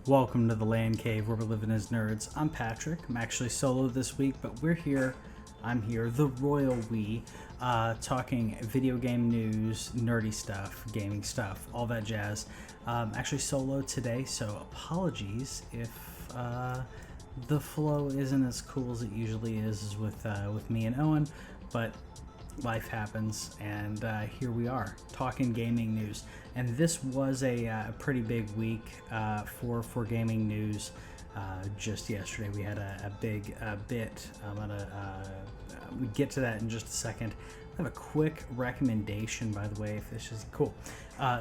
Welcome to the LANCave where we're living as nerds. I'm Patrick. I'm actually solo this week, but we're here. I'm here, the royal we, talking video game news, nerdy stuff, gaming stuff, all that jazz. Actually solo today, so apologies if the flow isn't as cool as it usually is with me and Owen, but life happens, and here we are talking gaming news. And this was a pretty big week for gaming news. Just yesterday we had a big bit. We get to that in just a second. I have a quick recommendation, by the way, if this is cool.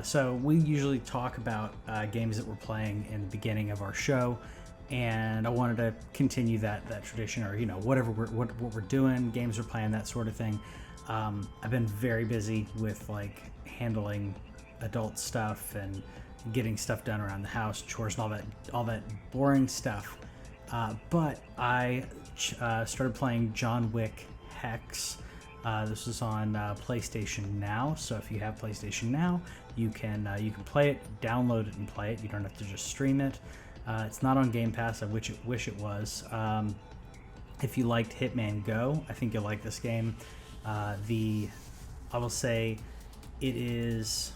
So we usually talk about games that we're playing in the beginning of our show, and I wanted to continue that tradition, or whatever what we're doing, games we're playing, that sort of thing. I've been very busy with handling adult stuff and getting stuff done around the house, chores and all that boring stuff. But I started playing John Wick Hex. This is on PlayStation Now, so if you have PlayStation Now, you can play it, download it, and play it. You don't have to just stream it. It's not on Game Pass. I wish it was. If you liked Hitman Go, I think you'll like this game. I will say it's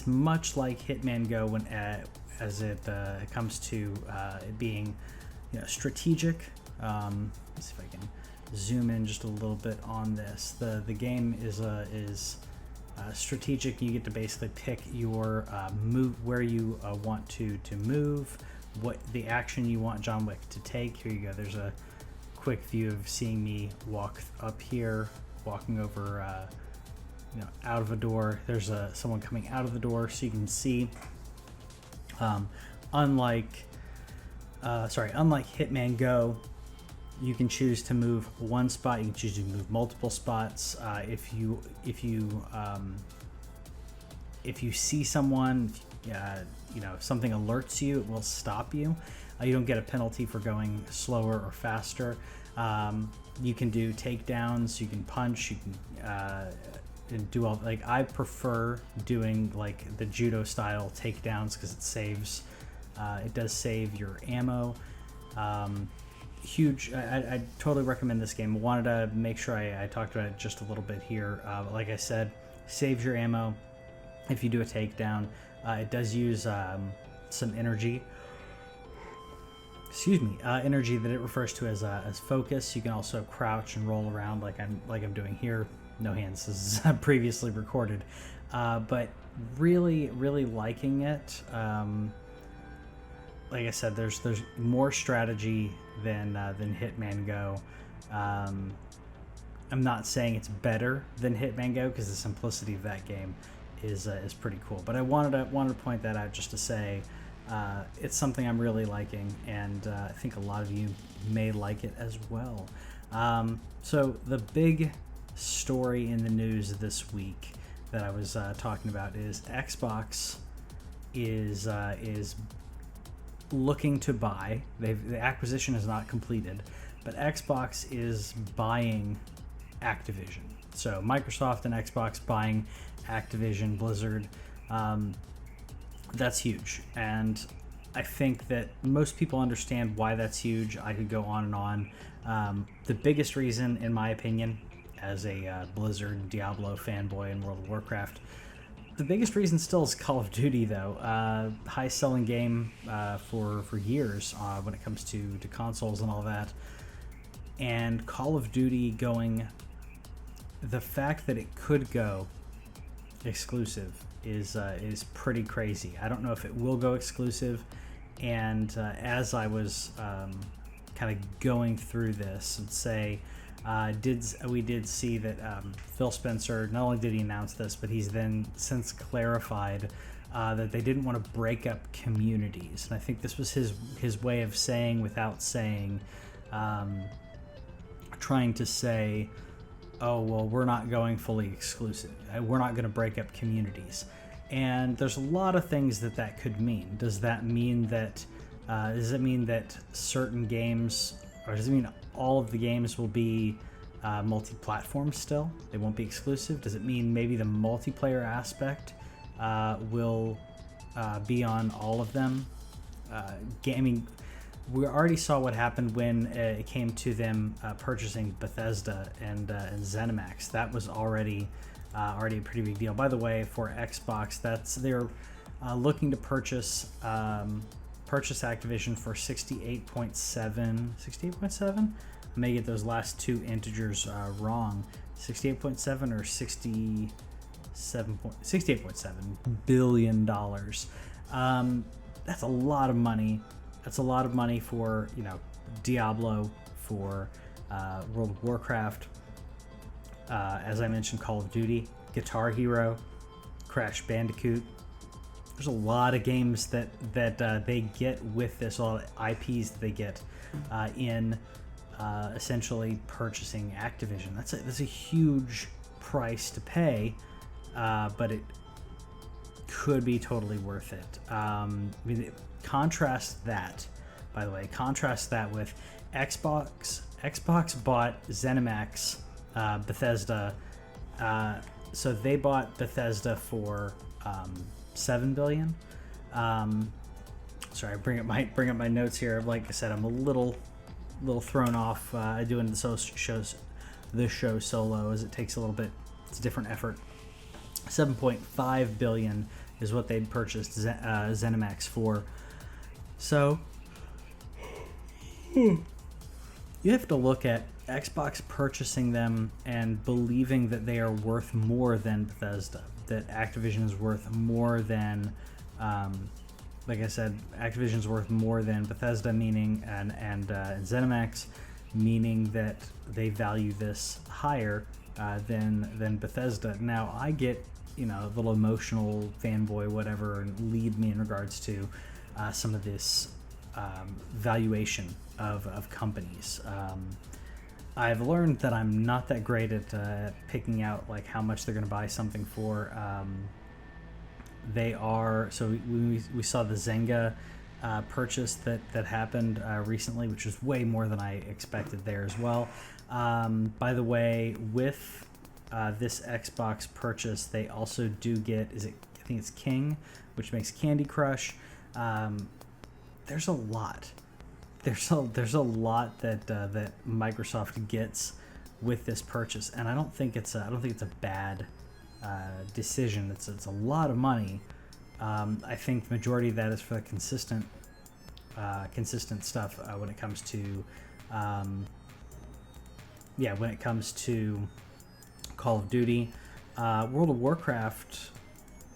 much like Hitman Go when as it comes to it being strategic. Let's see if I can zoom in just a little bit on this. The game is strategic. You get to basically pick your move, where you want to move, what the action you want John Wick to take. Here you go. There's a quick view of seeing me walk up here, walking over out of a door. There's someone coming out of the door, so you can see. Unlike Hitman Go, you can choose to move one spot. You can choose to move multiple spots. If you see someone, something alerts you, it will stop you. You don't get a penalty for going slower or faster. You can do takedowns. You can punch. You can and do all, I prefer doing the judo style takedowns because it does save your ammo. Huge. I totally recommend this game. I wanted to make sure I talked about it just a little bit here. Like I said, saves your ammo if you do a takedown. It does use some energy. Energy that it refers to as focus. You can also crouch and roll around like I'm doing here. No hands. This is previously recorded, but really liking it. Like I said, there's more strategy than Hitman Go. I'm not saying it's better than Hitman Go because the simplicity of that game is pretty cool. But I wanted to point that out just to say it's something I'm really liking, and I think a lot of you may like it as well. So the big story in the news this week that I was talking about is Xbox is looking to buy. The acquisition is not completed, but Xbox is buying Activision. So Microsoft and Xbox buying Activision Blizzard. That's huge, and I think that most people understand why that's huge. I could go on and on. The biggest reason, in my opinion, as a Blizzard Diablo fanboy in World of Warcraft, the biggest reason still is Call of Duty, though. High selling game for years when it comes to consoles and all that. And Call of Duty going, the fact that it could go exclusive is pretty crazy. I don't know if it will go exclusive. And as I was kind of going through this, and say, we did see that Phil Spencer, not only did he announce this, but he's then since clarified that they didn't want to break up communities. And I think this was his way of saying, without saying, trying to say, oh, well, we're not going fully exclusive. We're not going to break up communities. And there's a lot of things that could mean. Does that mean that certain games, or does it mean all of the games will be multi-platform still? They won't be exclusive? Does it mean maybe the multiplayer aspect will be on all of them. I mean, we already saw what happened when it came to them purchasing Bethesda and ZeniMax. That was already a pretty big deal. By the way, for Xbox, they're looking to purchase Activision for 68.7. I may get those last two integers wrong. 68.7 or 68.7 billion dollars. That's a lot of money. That's a lot of money for, Diablo, for World of Warcraft, as I mentioned, Call of Duty, Guitar Hero, Crash Bandicoot. There's a lot of games that they get with this, a lot of IPs that they get in essentially purchasing Activision. That's a huge price to pay, but it could be totally worth it. Contrast that with Xbox. Xbox bought ZeniMax, Bethesda. So they bought Bethesda for $7 billion. Sorry, bring up my notes here. Like I said, I'm a little thrown off doing the show solo, as it takes a little bit. It's a different effort. $7.5 billion is what they'd purchased ZeniMax for. So you have to look at Xbox purchasing them and believing that they are worth more than Bethesda, that Activision is worth more than, like I said, Activision's worth more than Bethesda, meaning and ZeniMax, meaning that they value this higher than Bethesda. Now, I get, a little emotional fanboy, whatever, and lead me in regards to some of this valuation of companies. I've learned that I'm not that great at picking out like how much they're going to buy something for. They are, so we saw the Zynga purchase that happened recently, which was way more than I expected there as well. By the way, with this Xbox purchase, they also do get, I think it's King, which makes Candy Crush. There's a lot. There's a lot that Microsoft gets with this purchase, and I don't think it's a bad decision. It's a lot of money. I think the majority of that is for the consistent stuff when it comes to Call of Duty. World of Warcraft,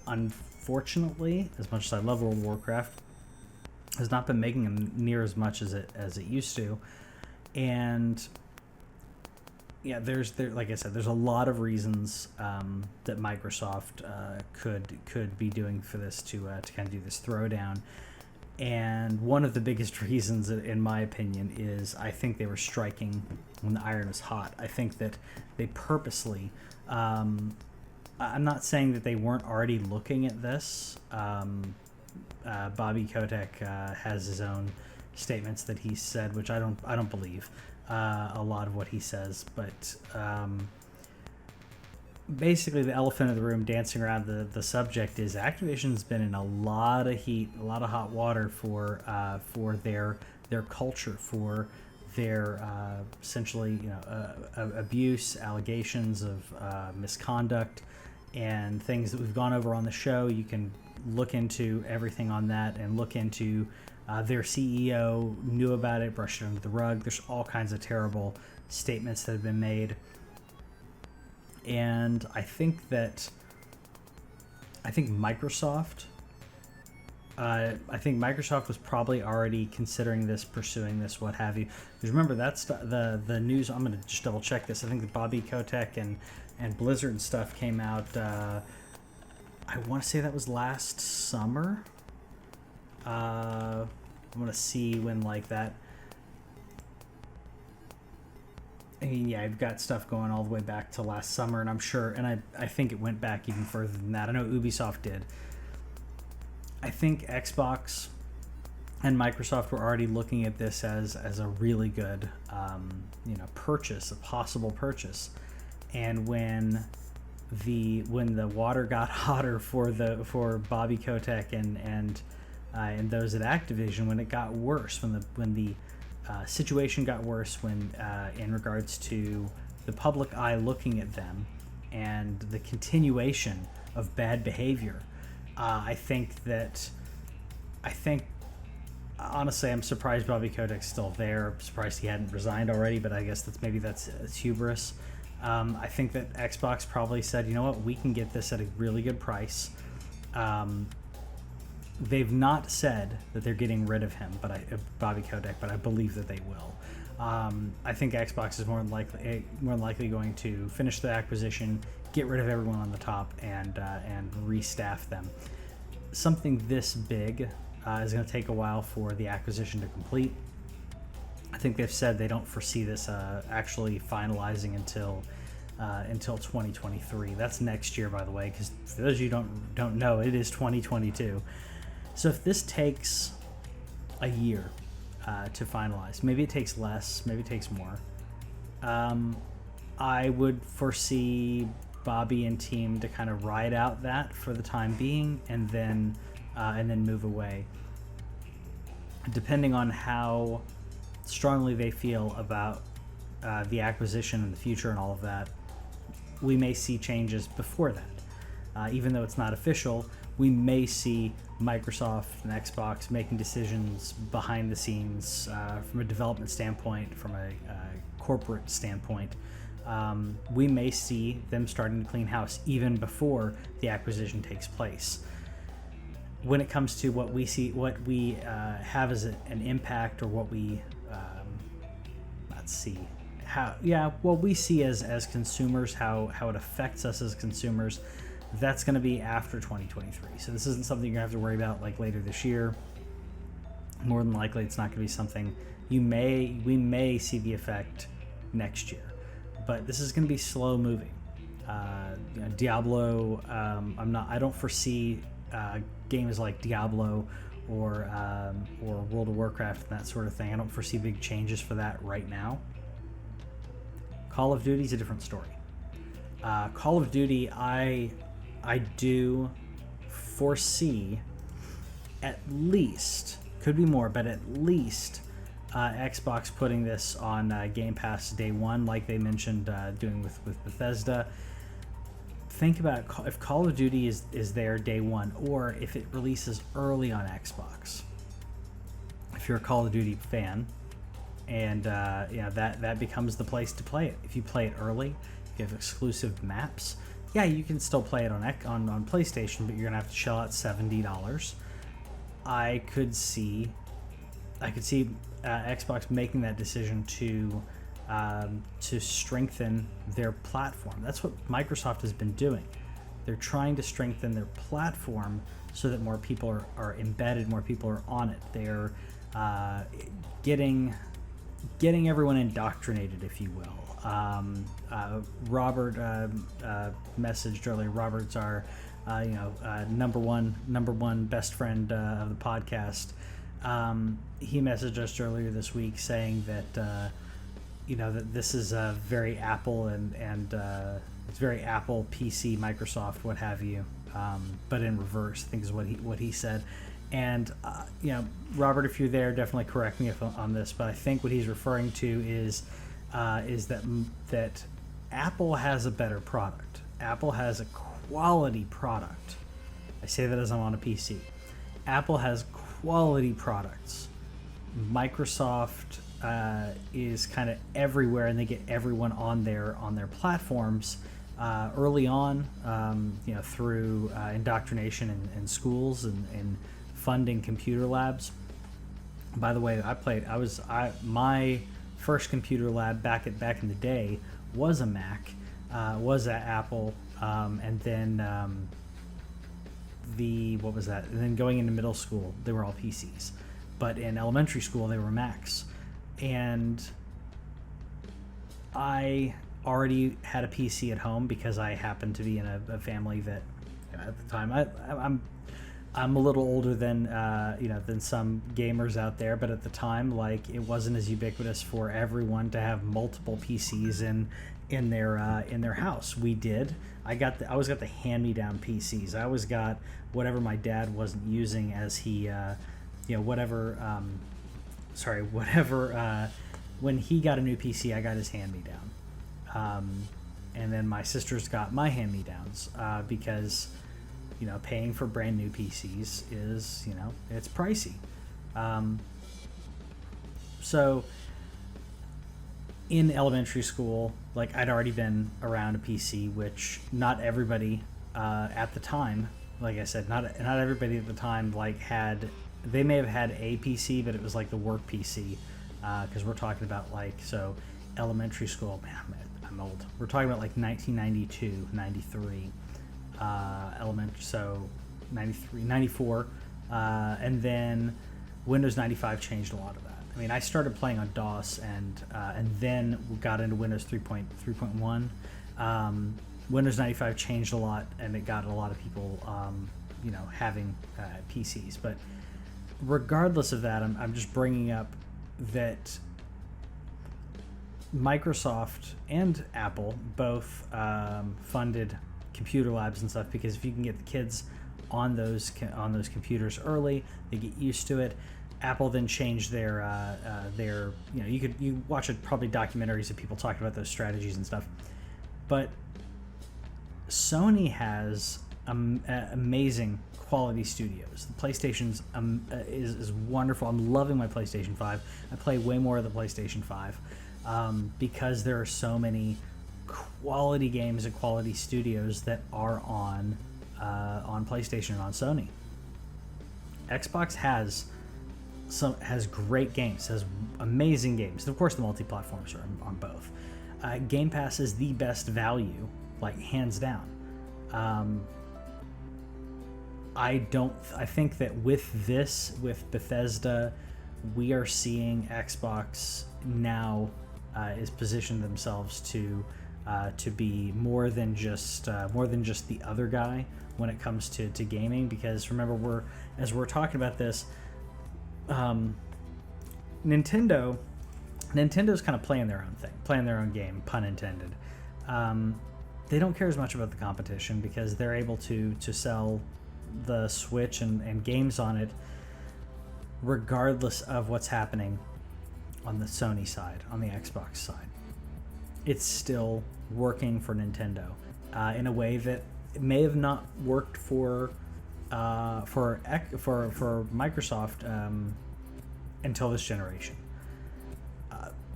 unfortunately, as much as I love World of Warcraft, has not been making them near as much as it used to. And yeah, like I said, there's a lot of reasons that Microsoft could be doing for this to kind of do this throwdown. And one of the biggest reasons, in my opinion, is I think they were striking when the iron was hot. I think that they purposely, I'm not saying that they weren't already looking at this. Bobby Kotick has his own statements that he said, which I don't believe a lot of what he says, but basically the elephant in the room, dancing around the subject, is Activision's been in a lot of heat, a lot of hot water for their culture, for their essentially abuse, allegations of misconduct, and things that we've gone over on the show. You can look into everything on that and look into their CEO knew about it, brushed it under the rug. There's all kinds of terrible statements that have been made. And I think Microsoft was probably already considering this, pursuing this, what have you. Because remember, that's the news. I'm going to just double check this. I think the Bobby Kotick and Blizzard and stuff came out, I want to say that was last summer. I'm going to see when like that. I mean, yeah, I've got stuff going all the way back to last summer, and I'm sure, and I think it went back even further than that. I know Ubisoft did. I think Xbox and Microsoft were already looking at this as a really good, purchase, a possible purchase. And when when the water got hotter for Bobby Kotick and those at Activision, when it got worse, when the situation got worse, when in regards to the public eye looking at them and the continuation of bad behavior, I think honestly, I'm surprised Bobby Kotick's still there. I'm surprised he hadn't resigned already, but I guess that's hubris. I think that Xbox probably said, you know what, we can get this at a really good price. They've not said that they're getting rid of him, Bobby Kotick, but I believe that they will. I think Xbox is more than likely going to finish the acquisition, get rid of everyone on the top, and restaff them. Something this big is going to take a while for the acquisition to complete. I think they've said they don't foresee this actually finalizing until 2023. That's next year, by the way, because for those of you who don't know, it is 2022. So if this takes a year to finalize, maybe it takes less, maybe it takes more, I would foresee Bobby and team to kind of ride out that for the time being, and then move away. Depending on how strongly they feel about the acquisition and the future and all of that, we may see changes before that. Even though it's not official, we may see Microsoft and Xbox making decisions behind the scenes from a development standpoint, from a corporate standpoint. We may see them starting to clean house even before the acquisition takes place. When it comes to what we see, what we have as an impact, or what we we see as consumers, how it affects us as consumers, that's going to be after 2023. So this isn't something you're going to have to worry about like later this year. More than likely, it's not going to be something we may see the effect next year, but this is going to be slow moving. Diablo, I don't foresee games like Diablo or World of Warcraft and that sort of thing. I don't foresee big changes for that right now. Call of Duty is a different story. Call of Duty, I do foresee at least, could be more, but at least Xbox putting this on Game Pass day one, like they mentioned doing with Bethesda. Think about if Call of Duty is there day one, or if it releases early on Xbox. If you're a Call of Duty fan, and that becomes the place to play it. If you play it early, you have exclusive maps. Yeah, you can still play it on PlayStation, but you're gonna have to shell out $70. I could see Xbox making that decision to strengthen their platform. That's what Microsoft has been doing. They're trying to strengthen their platform so that more people are embedded, more people are on it. They're getting everyone indoctrinated, if you will. Robert messaged earlier. Robert's our number one best friend of the podcast. He messaged us earlier this week saying that that this is very Apple and it's very Apple, PC, Microsoft, what have you, but in reverse, I think is what he said. And Robert, if you're there, definitely correct me on this, but I think what he's referring to is that Apple has a better product. Apple has a quality product. I say that as I'm on a PC. Apple has quality products. Microsoft is kind of everywhere, and they get everyone on their platforms early on, through indoctrination in schools and funding computer labs. By the way, my first computer lab back in the day was a Mac, was at Apple, and then and then going into middle school, they were all PCs, but in elementary school they were Macs, and I already had a PC at home because I happened to be in a family that, at the time, I'm a little older than some gamers out there, but at the time, it wasn't as ubiquitous for everyone to have multiple PCs in their house. We did. I always got the hand-me-down PCs. I always got whatever my dad wasn't using as he, whatever. When he got a new PC, I got his hand-me-down, and then my sisters got my hand-me-downs because, paying for brand new PCs is, it's pricey. So in elementary school, like, I'd already been around a PC, which not everybody at the time, like I said, not everybody at the time had. They may have had a PC, but it was like the work PC, because we're talking about elementary school. Man, I'm old. We're talking about like 1992, 93, elementary, so 93, 94, and then Windows 95 changed a lot of that. I mean, I started playing on DOS and then got into Windows 3.1. Windows 95 changed a lot, and it got a lot of people, having PCs. But regardless of that, I'm just bringing up that Microsoft and Apple both funded computer labs and stuff, because if you can get the kids on those computers early, they get used to it. Apple then changed their you watch probably documentaries of people talking about those strategies and stuff, but Sony has amazing quality studios. The PlayStation's is wonderful. I'm loving my PlayStation 5. I play way more of the PlayStation 5 because there are so many quality games and quality studios that are on PlayStation and on Sony. Xbox has great games, has amazing games, and of course the multi-platforms are on both. Game Pass is the best value, like, hands down. I think that with Bethesda, we are seeing Xbox now is positioned themselves to be more than just the other guy when it comes to gaming. Because remember, we're talking about this, Nintendo's kind of playing their own thing, playing their own game, pun intended. They don't care as much about the competition because they're able to sell the Switch and games on it regardless of what's happening on the Sony side, on the Xbox side. It's still working for Nintendo in a way that may have not worked for Microsoft until this generation.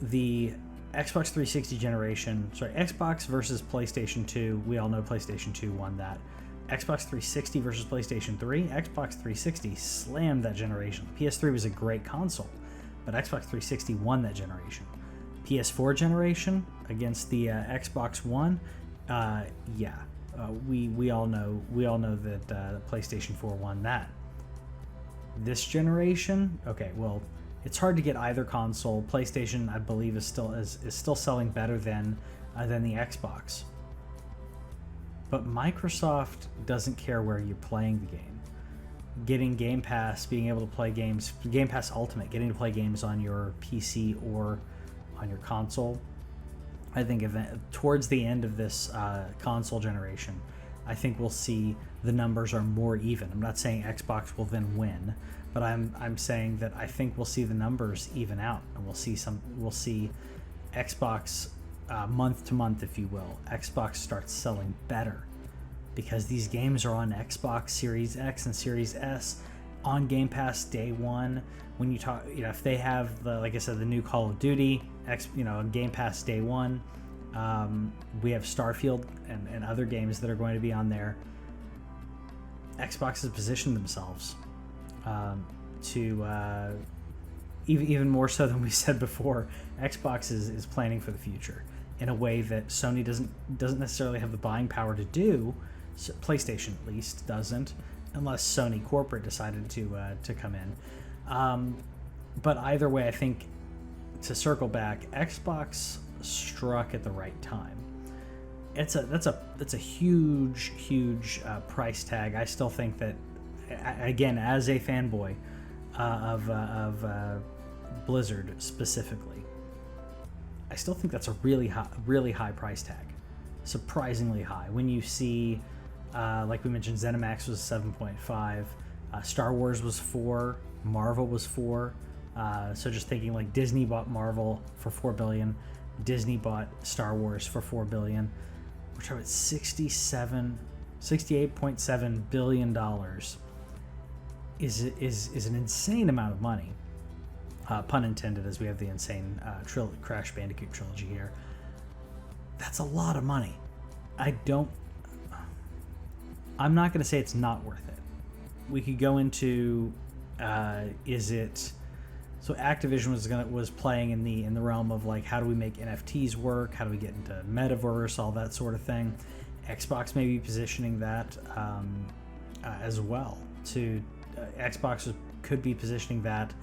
The Xbox 360 generation, Xbox versus PlayStation 2, we all know PlayStation 2 won that. Xbox 360 versus PlayStation 3, Xbox 360 slammed that generation. PS3 was a great console, but Xbox 360 won that generation. PS4 generation against the Xbox One, we all know that PlayStation 4 won that. This generation, okay, well, it's hard to get either console. PlayStation, I believe, is still selling better than the Xbox. But Microsoft doesn't care where you're playing the game. Getting Game Pass, being able to play games, Game Pass Ultimate, getting to play games on your PC or on your console. I think towards the end of this console generation, I think we'll see the numbers are more even. I'm not saying Xbox will then win, but I'm saying that I think we'll see the numbers even out, and we'll see Xbox month to month, if you will. Xbox starts selling better because these games are on Xbox Series X and Series S on Game Pass day one. When you talk, if they have like I said, the new Call of Duty, Game Pass day one. We have Starfield and other games that are going to be on there. Xbox has positioned themselves to even more so than we said before. Xbox is planning for the future in a way that Sony doesn't necessarily have the buying power to do. So PlayStation at least doesn't, unless Sony corporate decided to come in. But either way, I think, to circle back, Xbox struck at the right time. That's a huge price tag. I still think that, again, as a fanboy of Blizzard specifically, I still think that's a really high price tag. surprisingly high. When you see, like we mentioned, ZeniMax was 7.5, Star Wars was 4, Marvel was 4. So just thinking like Disney bought Marvel for $4 billion, Disney bought Star Wars for $4 billion. We're talking about $68.7 billion is an insane amount of money. Pun intended, as we have the insane Crash Bandicoot trilogy here. That's a lot of money. I'm not going to say it's not worth it. We could go into, is it... So Activision was playing in the realm of like, how do we make NFTs work? How do we get into metaverse? All that sort of thing. Xbox may be positioning that as well. Xbox could be positioning that,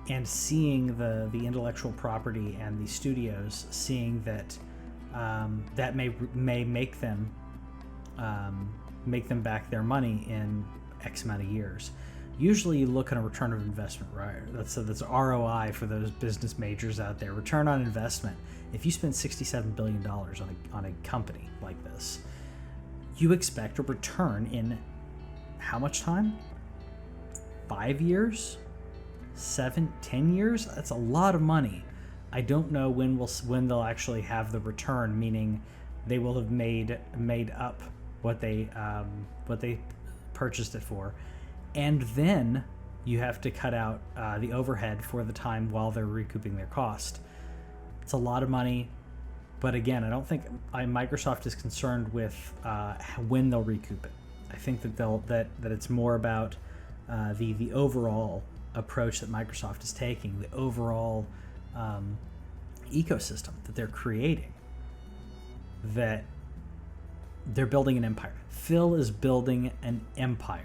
and seeing the intellectual property and the studios, seeing that that may make them back their money in X amount of years. Usually you look at a return of investment, right? That's ROI for those business majors out there. Return on investment. If you spend $67 billion on a company like this, you expect a return in how much time? 5 years? 7, 10 years? That's a lot of money. I don't know when they'll actually have the return, meaning they will have made up what they purchased it for. And then you have to cut out the overhead for the time while they're recouping their cost. It's a lot of money, but again, I don't think Microsoft is concerned with when they'll recoup it. I think that it's more about the overall approach that Microsoft is taking, the overall ecosystem that they're creating, that they're building an empire. Phil is building an empire.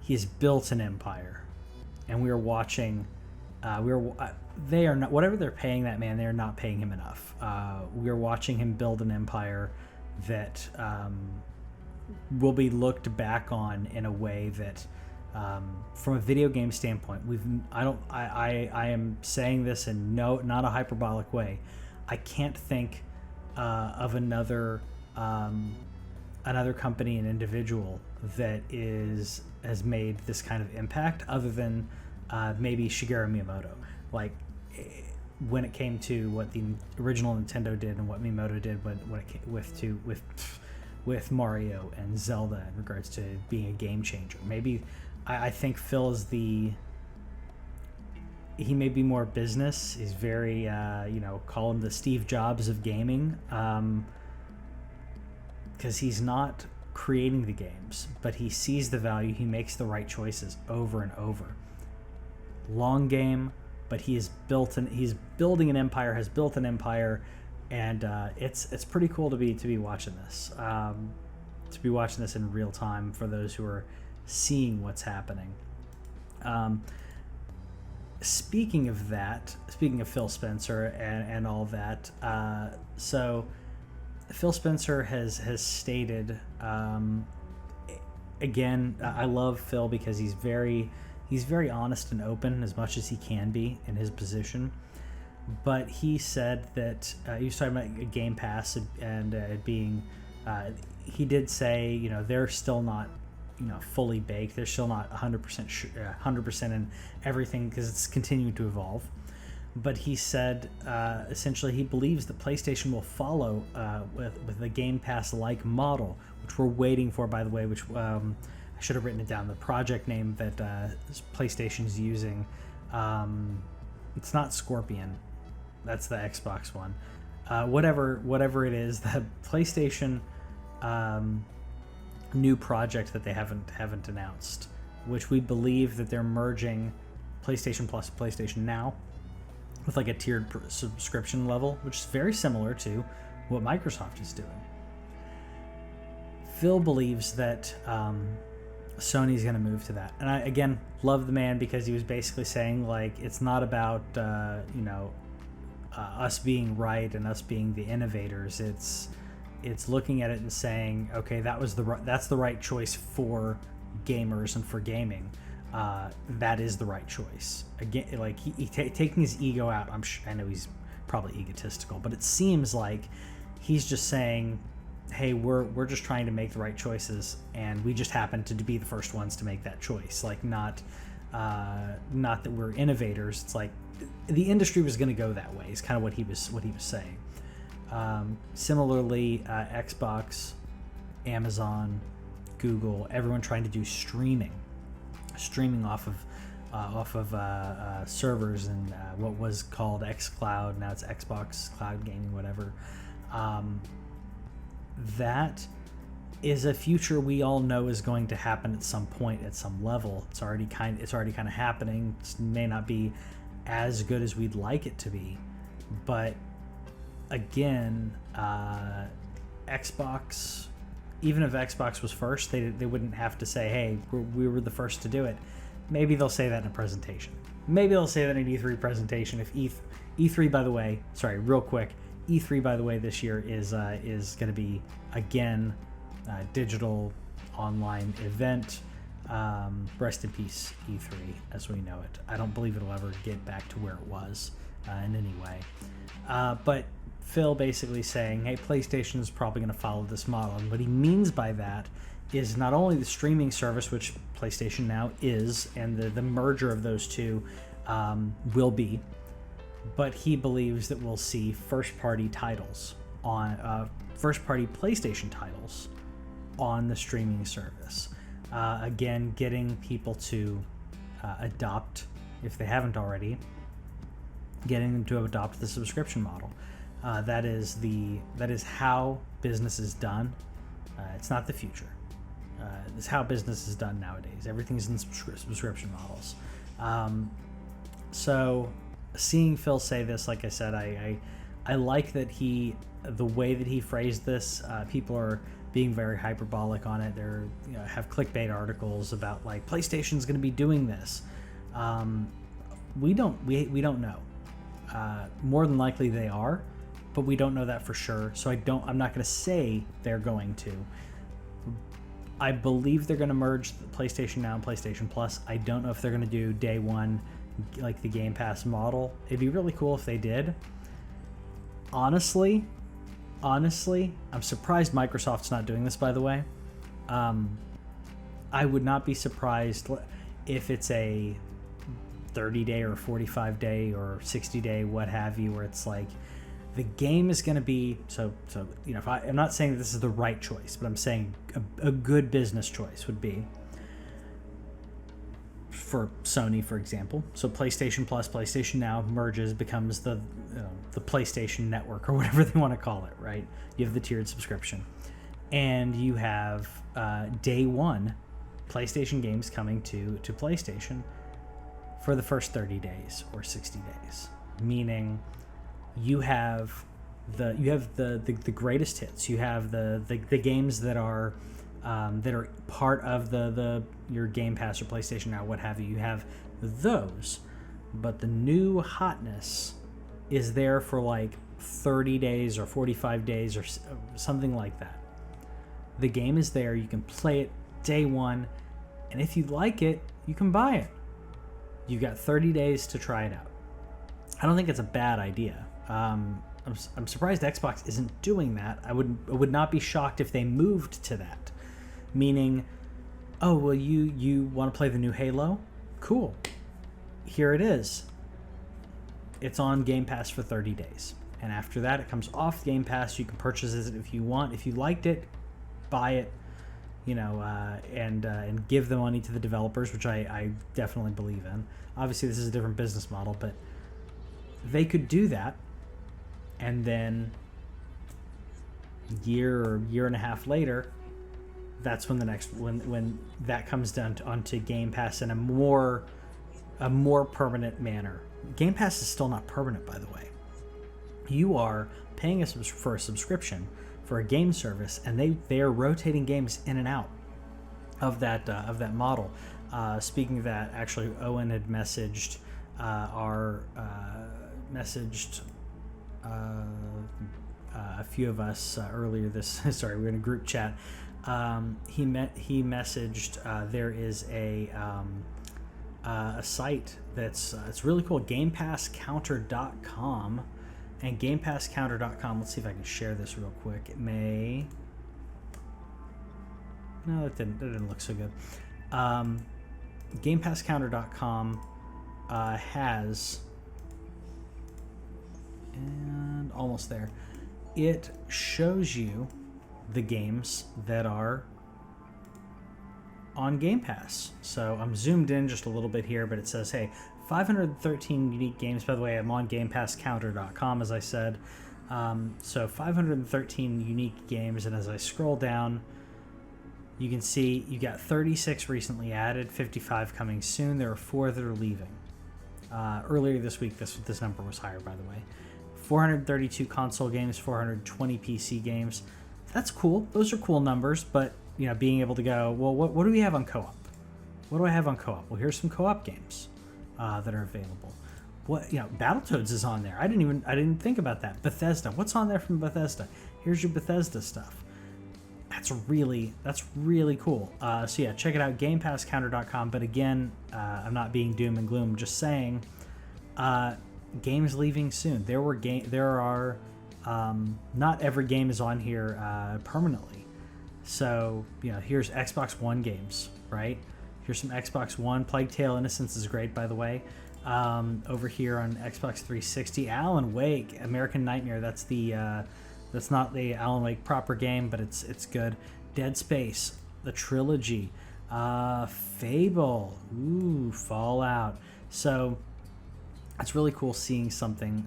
He's built an empire, and we are watching. They are not, whatever they're paying that man, they are not paying him enough. We are watching him build an empire that will be looked back on in a way that, from a video game standpoint, I am saying this in not a hyperbolic way. I can't think of another company and individual that has made this kind of impact, other than maybe Shigeru Miyamoto. Like, when it came to what the original Nintendo did and what Miyamoto did when it came with Mario and Zelda in regards to being a game changer. Maybe I think Phil is he may be more business. He's very call him the Steve Jobs of gaming, because he's not creating the games, but he sees the value. He makes the right choices over and over. Long game, but he's building an empire, has built an empire, and it's pretty cool to be watching this. To be watching this in real time for those who are seeing what's happening. Speaking of Phil Spencer and all that, so Phil Spencer has stated, again, I love Phil because he's very honest and open as much as he can be in his position. But he said that he was talking about Game Pass and it being, he did say, they're still not, fully baked. They're still not 100% in everything because it's continuing to evolve. But he said, essentially, he believes that PlayStation will follow with the Game Pass-like model, which we're waiting for, by the way, which I should have written it down, the project name that PlayStation's using. It's not Scorpion. That's the Xbox one. Whatever it is, the PlayStation new project that they haven't announced, which we believe that they're merging PlayStation Plus, PlayStation Now, with like a tiered subscription level, which is very similar to what Microsoft is doing. Phil believes that Sony's going to move to that. And I, again, love the man because he was basically saying, like, it's not about, us being right and us being the innovators. It's looking at it and saying, okay, that's the right choice for gamers and for gaming. That is the right choice. Again, like he taking his ego out. I know he's probably egotistical, but it seems like he's just saying hey, we're just trying to make the right choices, and we just happen to be the first ones to make that choice. Like, not that we're innovators. It's like the industry was going to go that way. Is kind of what he was saying. Similarly, Xbox, Amazon, Google, everyone trying to do streaming off of servers and what was called xCloud. Now it's Xbox Cloud Gaming, whatever. That is a future we all know is going to happen at some point, at some level. It's already kind of happening. It may not be as good as we'd like it to be, but again, Xbox, even if Xbox was first, they wouldn't have to say, hey, we were the first to do it. Maybe they'll say that in a presentation. Maybe they'll say that in an E3 presentation. If E3, by the way, sorry, real quick, E3, by the way, this year is going to be, again, digital online event. Rest in peace, E3, as we know it. I don't believe it'll ever get back to where it was in any way. But Phil basically saying, hey, PlayStation is probably going to follow this model. And what he means by that is not only the streaming service, which PlayStation now is, and the merger of those two will be, but he believes that we'll see first-party titles on first-party PlayStation titles on the streaming service. Again, getting people to adopt, if they haven't already, getting them to adopt the subscription model. That is how business is done. It's not the future. It's how business is done nowadays. Everything's in subscription models. So seeing Phil say this, like I said, I like that the way that he phrased this. People are being very hyperbolic on it. They're have clickbait articles about like PlayStation's going to be doing this. We don't know. More than likely they are, but we don't know that for sure. So I'm not going to say they're going to. I believe they're going to merge the PlayStation Now and PlayStation Plus. I don't know if they're going to do day one, like the Game Pass model. It'd be really cool if they did. Honestly, I'm surprised Microsoft's not doing this, by the way. I would not be surprised if it's a 30-day or 45-day or 60-day, what have you, where it's like the game is going to be so if I'm not saying that this is the right choice, but I'm saying a good business choice would be for Sony, for example. So PlayStation Plus, PlayStation Now merges, becomes the PlayStation Network or whatever they want to call it, right? You have the tiered subscription, and you have day one PlayStation games coming to PlayStation for the first 30 days or 60 days, meaning you have the greatest hits. You have the games that are part of your Game Pass or PlayStation Now, what have you. You have those, but the new hotness is there for like 30 days or 45 days or something like that. The game is there. You can play it day one, and if you like it, you can buy it. You've got 30 days to try it out. I don't think it's a bad idea. I'm surprised Xbox isn't doing that. I would not be shocked if they moved to that. Meaning, oh, well, you want to play the new Halo? Cool. Here it is. It's on Game Pass for 30 days. And after that, it comes off Game Pass. You can purchase it if you want. If you liked it, buy it, and give the money to the developers, which I definitely believe in. Obviously, this is a different business model, but they could do that. And then year or year and a half later, that's when when that comes down onto Game Pass in a more permanent manner. Game Pass is still not permanent, by the way. You are paying for a subscription for a game service, and they are rotating games in and out of that model. Speaking of that, actually, Owen had messaged a few of us earlier this. Sorry, we're in a group chat. He messaged. There is a site that's it's really cool. GamePassCounter.com, and GamePassCounter.com. Let's see if I can share this real quick. It may. No, that didn't look so good. GamePassCounter.com has, and almost there, it shows you the games that are on Game Pass. So I'm zoomed in just a little bit here, but it says, hey, 513 unique games. By the way, I'm on GamePassCounter.com, as I said. So 513 unique games, and as I scroll down, you can see you got 36 recently added, 55 coming soon. There are 4 that are leaving. Earlier this week, this number was higher, by the way. 432 console games, 420 PC games. That's cool. Those are cool numbers, but being able to go, well, what do we have on co-op? What do I have on co-op? Well, here's some co-op games that are available. Battletoads is on there. I didn't think about that. Bethesda. What's on there from Bethesda? Here's your Bethesda stuff. That's really cool. So yeah, check it out, GamePassCounter.com. But again, I'm not being doom and gloom. I'm just saying, games leaving soon. There are not every game is on here permanently. So here's Xbox One games, right? Here's some Xbox One. Plague Tale: Innocence is great, by the way. Over here on Xbox 360, Alan Wake, American Nightmare. That's not the Alan Wake proper game, but it's good. Dead Space, the trilogy, Fable, Fallout. So it's really cool seeing something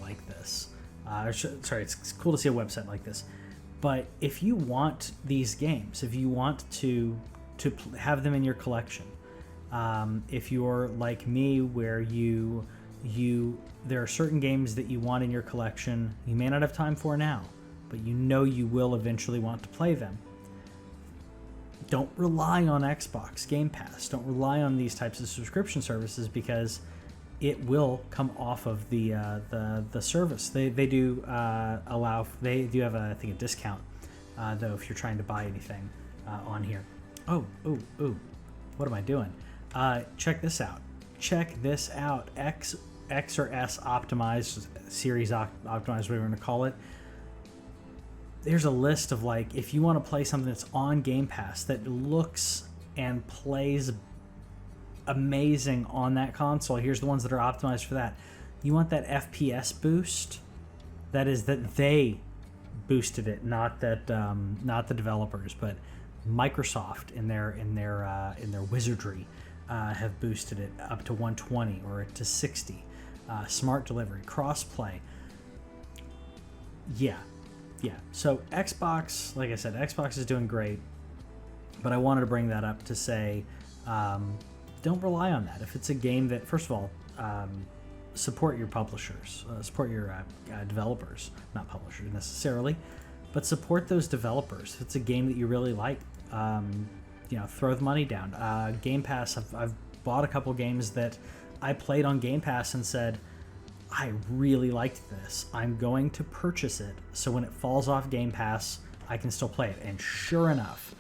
like this. It's cool to see a website like this. But if you want these games, if you want to have them in your collection, if you're like me, where there are certain games that you want in your collection you may not have time for now, but you will eventually want to play them. Don't rely on Xbox Game Pass. Don't rely on these types of subscription services, because it will come off of the service. They do have I think a discount though if you're trying to buy anything on here. Oh, what am I doing? Check this out. X or S optimized, series optimized, whatever you want to call it. There's a list of, like, if you want to play something that's on Game Pass that looks and plays amazing on that console, here's the ones that are optimized for that. You want that FPS boost? That is that they boosted it, not the developers, but Microsoft in their wizardry have boosted it up to 120 or to 60. Smart delivery, crossplay. Yeah. So Xbox, like I said, Xbox is doing great, but I wanted to bring that up to say, don't rely on that. If it's a game that, first of all, support your publishers, support your developers, not publishers necessarily, but support those developers. If it's a game that you really like, throw the money down. Game Pass, I've bought a couple games that I played on Game Pass and said, I really liked this. I'm going to purchase it, so when it falls off Game Pass, I can still play it. And sure enough,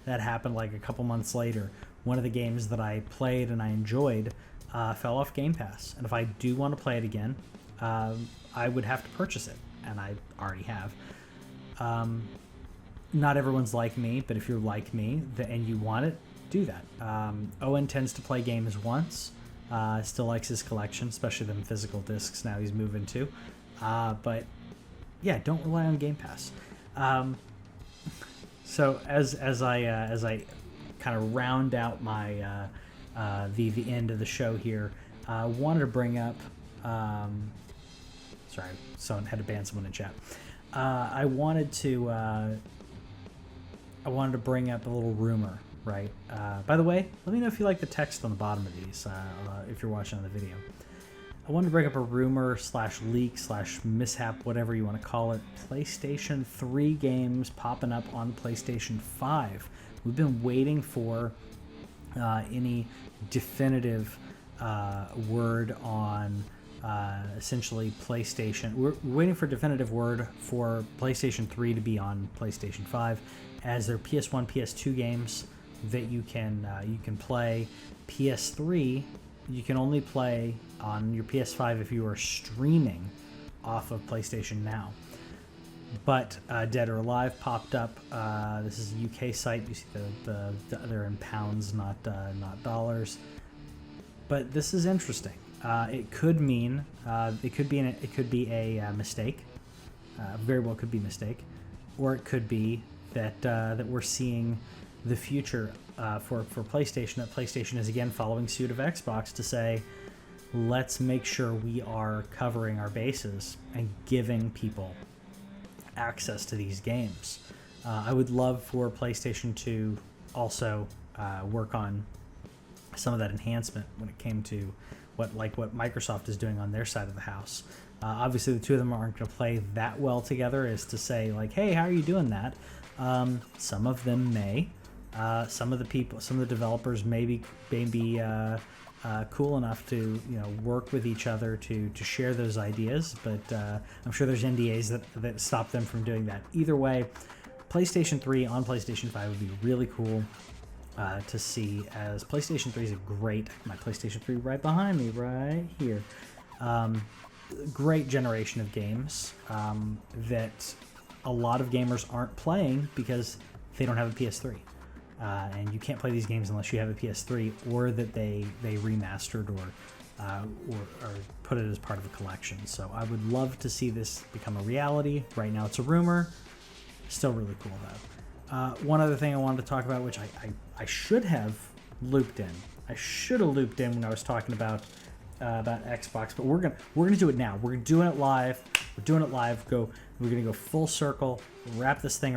that happened like a couple months later. One of the games that I played and I enjoyed fell off Game Pass. And if I do want to play it again, I would have to purchase it, and I already have. Not everyone's like me, but if you're like me and you want it, do that. Owen tends to play games once. Still likes his collection, especially them physical discs now he's moving to. But yeah, don't rely on Game Pass. So as I kind of round out my the end of the show here, I wanted to bring up. Sorry, someone had to ban someone in chat. I wanted to bring up a little rumor, right? By the way, let me know if you like the text on the bottom of these, if you're watching on the video. I wanted to bring up a rumor / leak / mishap, whatever you want to call it. PlayStation 3 games popping up on PlayStation 5. We've been waiting for any definitive word on essentially PlayStation. We're waiting for a definitive word for PlayStation 3 to be on PlayStation 5, as their PS1, PS2 games that you can play. PS3 you can only play on your PS5 if you are streaming off of PlayStation Now. But Dead or Alive popped up. This is a UK site. You see they're in pounds, not dollars. But this is interesting. It could mean it could be a mistake. Very well could be a mistake, or it could be that we're seeing the future for PlayStation. That PlayStation is again following suit of Xbox to say, let's make sure we are covering our bases and giving people access to these games. I would love for PlayStation to also work on some of that enhancement when it came to what Microsoft is doing on their side of the house. Obviously, the two of them aren't going to play that well together as to say, like, hey, how are you doing that? Some of them may. Some of the developers may be cool enough to work with each other to share those ideas, but I'm sure there's NDAs that stop them from doing that. Either way, PlayStation 3 on PlayStation 5 would be really cool to see, as PlayStation 3 is my PlayStation 3 right behind me, right here. Great generation of games that a lot of gamers aren't playing because they don't have a PS3. And you can't play these games unless you have a PS3, or that they remastered or put it as part of a collection. So I would love to see this become a reality. Right now it's a rumor. Still really cool though. One other thing I wanted to talk about, which I should have looped in. I should have looped in when I was talking about Xbox, but we're gonna do it now. We're doing it live. We're doing it live. We're gonna go full circle. Wrap this thing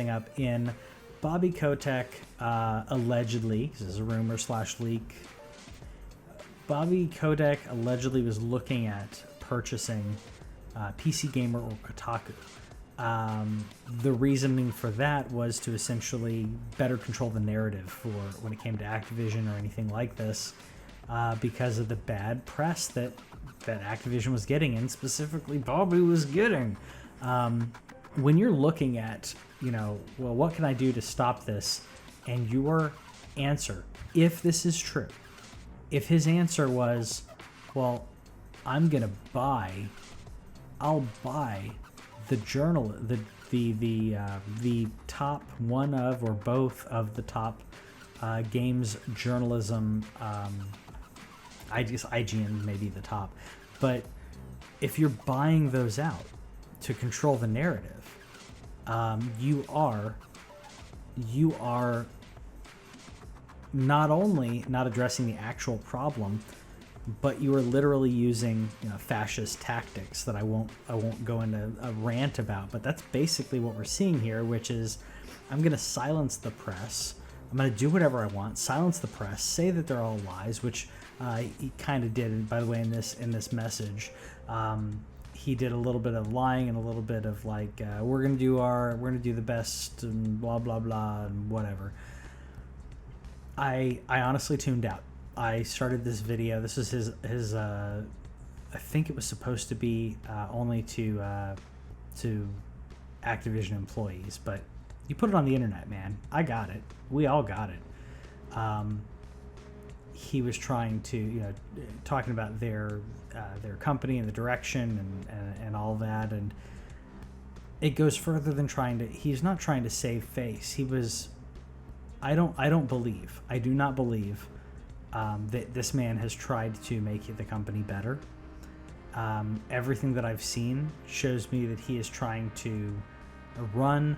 up in Bobby Kotick, allegedly, this is a rumor / leak. Bobby Kotick allegedly was looking at purchasing PC Gamer or Kotaku. The reasoning for that was to essentially better control the narrative for when it came to Activision or anything like this, because of the bad press that Activision was getting, and specifically Bobby was getting. When you're looking at, well, what can I do to stop this? And your answer, if this is true, if his answer was, well, I'll buy the journal, the top one of or both of the top games journalism. I guess IGN may be the top, but if you're buying those out to control the narrative, you are not only not addressing the actual problem, but you are literally using fascist tactics that I won't go into a rant about. But that's basically what we're seeing here, which is I'm going to silence the press. I'm going to do whatever I want, silence the press, say that they're all lies, which he kind of did. And by the way, in this message, he did a little bit of lying and a little bit of like, we're gonna do the best and blah blah blah and whatever. I honestly tuned out. I started this video. This is his I think it was supposed to be only to Activision employees, but you put it on the internet, man. I got it. We all got it. He was trying to, talking about their company and the direction and all that, and it goes further than he's not trying to save face. He was, I do not believe that this man has tried to make the company better. Everything that I've seen shows me that he is trying to run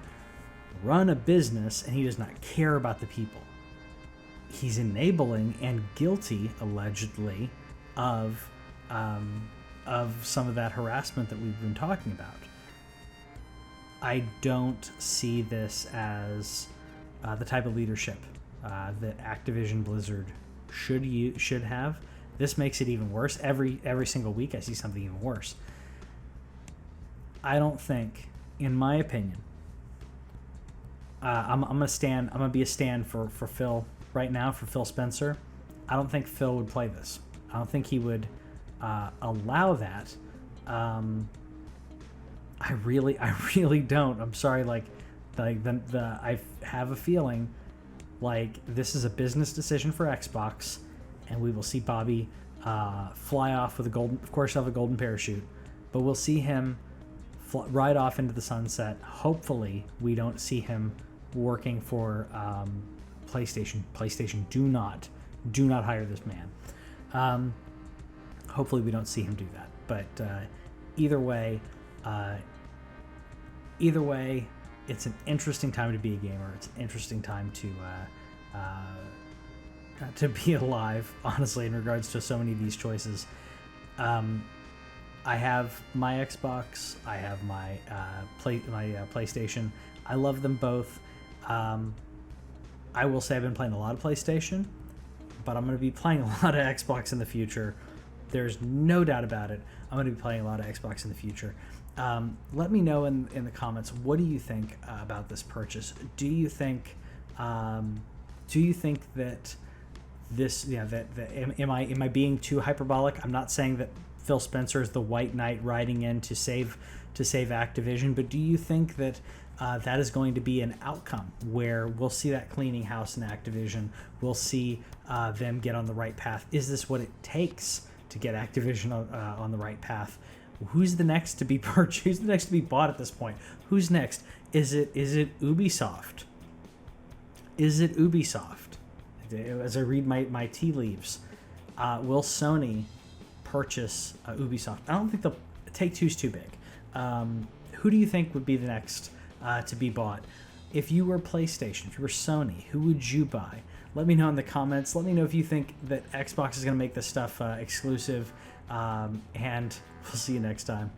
a business, and he does not care about the people. He's enabling and guilty, allegedly, of some of that harassment that we've been talking about. I don't see this as the type of leadership that Activision Blizzard should have. This makes it even worse. Every single week I see something even worse. I don't think, in my opinion, I'm gonna be a stand for Phil right now, for Phil Spencer. I don't think Phil would play this. I don't think he would allow that. I really don't. I'm sorry. I have a feeling like this is a business decision for Xbox, and we will see Bobby fly off with a golden. Of course, he'll have a golden parachute, but we'll see him ride off into the sunset. Hopefully, we don't see him working for PlayStation. PlayStation, do not hire this man. Hopefully, we don't see him do that. But either way, it's an interesting time to be a gamer. It's an interesting time to be alive, honestly, in regards to so many of these choices. I have my Xbox. I have my PlayStation. I love them both. I will say I've been playing a lot of PlayStation, but I'm going to be playing a lot of Xbox in the future. There's no doubt about it. I'm going to be playing a lot of Xbox in the future. Let me know in the comments, what do you think about this purchase? Do you think that this, am I being too hyperbolic? I'm not saying that Phil Spencer is the white knight riding in to save Activision, but do you think that that is going to be an outcome where we'll see that cleaning house in Activision? We'll see them get on the right path. Is this what it takes to get Activision on the right path? Who's the next to be purchased? Who's the next to be bought at this point? Who's next? Is it Ubisoft? Is it Ubisoft? As I read my tea leaves, will Sony purchase Ubisoft? I don't think Take-Two's too big. Who do you think would be the next to be bought? If you were PlayStation, if you were Sony, who would you buy? Let me know in the comments. Let me know if you think that Xbox is going to make this stuff exclusive. And we'll see you next time.